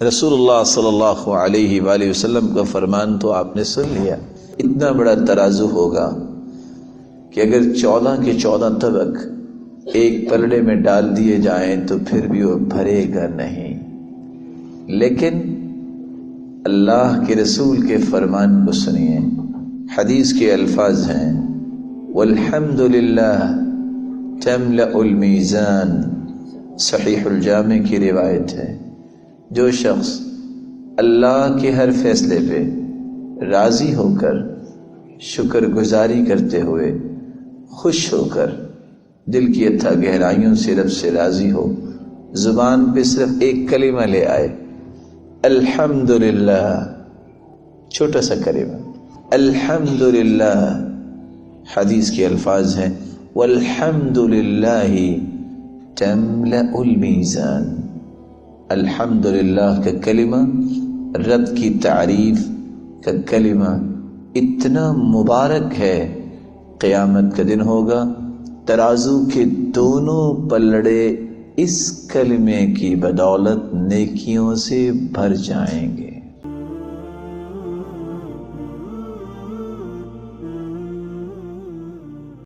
رسول اللہ صلی اللہ علیہ وآلہ وسلم کا فرمان تو آپ نے سن لیا، اتنا بڑا ترازو ہوگا کہ اگر 14 کے 14 طبق ایک پلڑے میں ڈال دیے جائیں تو پھر بھی وہ بھرے گا نہیں، لیکن اللہ کے رسول کے فرمان کو سنیے۔ حدیث کے الفاظ ہیں والحمد للہ تملأ المیزان، صحیح الجامع کی روایت ہے۔ جو شخص اللہ کے ہر فیصلے پہ راضی ہو کر شکر گزاری کرتے ہوئے خوش ہو کر دل کی اتھا گہرائیوں سے رب سے راضی ہو، زبان پہ صرف ایک کلمہ لے آئے الحمدللہ، چھوٹا سا کلمہ الحمدللہ، حدیث کے الفاظ ہیں والحمدللہ تملأ المیزان۔ الحمدللہ کا کلمہ، رب کی تعریف کا کلمہ اتنا مبارک ہے، قیامت کا دن ہوگا ترازو کے دونوں پلڑے اس کلمے کی بدولت نیکیوں سے بھر جائیں گے۔